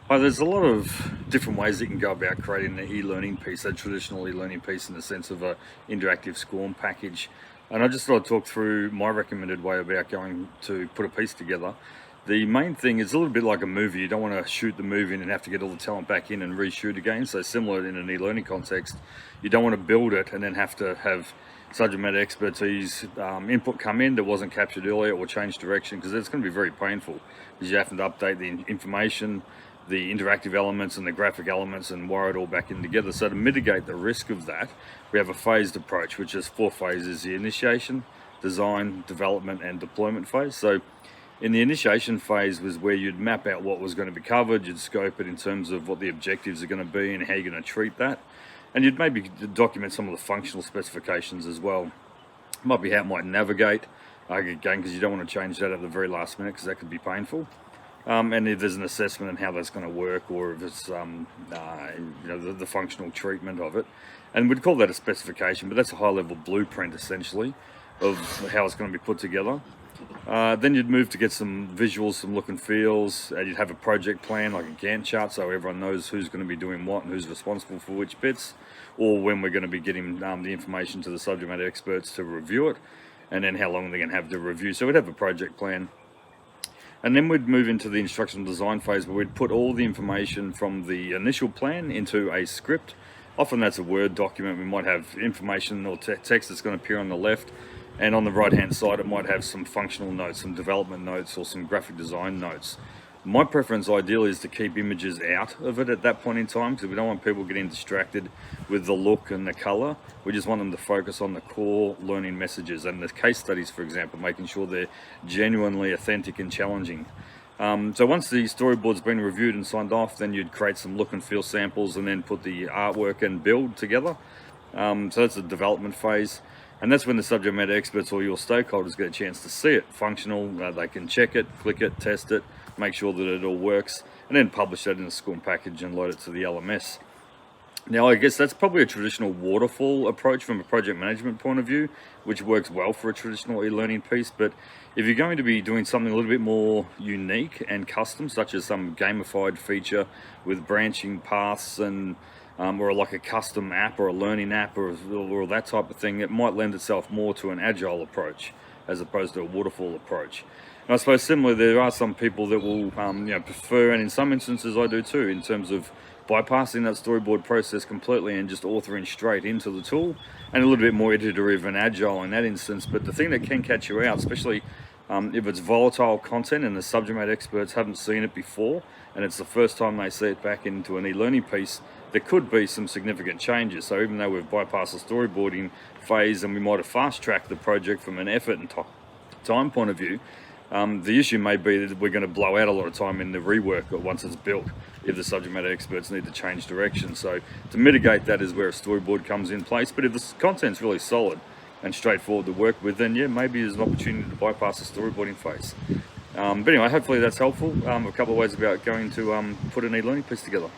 There's a lot of different ways that you can go about creating an e-learning piece, a traditional e-learning piece in the sense of a interactive SCORM package. And I just thought I'd talk through my recommended way about going to put a piece together. The main thing is a little bit like a movie. You don't want to shoot the movie and then have to get all the talent back in and reshoot again. So similar in an e-learning context, you don't want to build it and then have to have subject matter expertise input come in that wasn't captured earlier or change direction, because it's going to be very painful because you have to update the information, the interactive elements and the graphic elements, and wire it all back in together. So to mitigate the risk of that, we have a phased approach, which is 4 phases: the initiation, design, development, and deployment phase. So in the initiation phase was where you'd map out what was going to be covered, you'd scope it in terms of what the objectives are going to be and how you're going to treat that. And you'd maybe document some of the functional specifications as well. Might be how it might navigate, again, because you don't want to change that at the very last minute, because that could be painful. And if there's an assessment on how that's going to work, or if it's the functional treatment of it, and we'd call that a specification, but that's a high-level blueprint essentially of how it's going to be put together. Then you'd move to get some visuals, some look and feels, and you'd have a project plan like a Gantt chart, so everyone knows who's going to be doing what and who's responsible for which bits, or when we're going to be getting the information to the subject matter experts to review it, and then how long they're going to have to review. So we'd have a project plan. And then we'd move into the instructional design phase, where we'd put all the information from the initial plan into a script. Often that's a Word document. We might have information or text that's going to appear on the left, and on the right hand side it might have some functional notes, some development notes, or some graphic design notes. My preference ideally is to keep images out of it at that point in time, because we don't want people getting distracted with the look and the color. We just want them to focus on the core learning messages and the case studies, for example, making sure they're genuinely authentic and challenging. So once the storyboard's been reviewed and signed off, then you'd create some look and feel samples and then put the artwork and build together. So that's the development phase. And that's when the subject matter experts or your stakeholders get a chance to see it functional. They can check it, click it, test it, make sure that it all works, and then publish that in a SCORM package and load it to the LMS. Now, I guess that's probably a traditional waterfall approach from a project management point of view, which works well for a traditional e-learning piece. But if you're going to be doing something a little bit more unique and custom, such as some gamified feature with branching paths and or like a custom app or a learning app or that type of thing, it might lend itself more to an Agile approach as opposed to a waterfall approach. And I suppose similarly, there are some people that will prefer, and in some instances I do too, in terms of bypassing that storyboard process completely and just authoring straight into the tool, and a little bit more iterative and agile in that instance. But the thing that can catch you out, especially if it's volatile content and the subject matter experts haven't seen it before and it's the first time they see it back into an e-learning piece, there could be some significant changes. So even though we've bypassed the storyboarding phase and we might have fast-tracked the project from an effort and time point of view, the issue may be that we're going to blow out a lot of time in the rework once it's built if the subject matter experts need to change direction. So to mitigate that is where a storyboard comes in place. But if the content's really solid and straightforward to work with, then yeah, maybe there's an opportunity to bypass the storyboarding phase. But anyway, hopefully that's helpful. A couple of ways about going to put an e-learning piece together.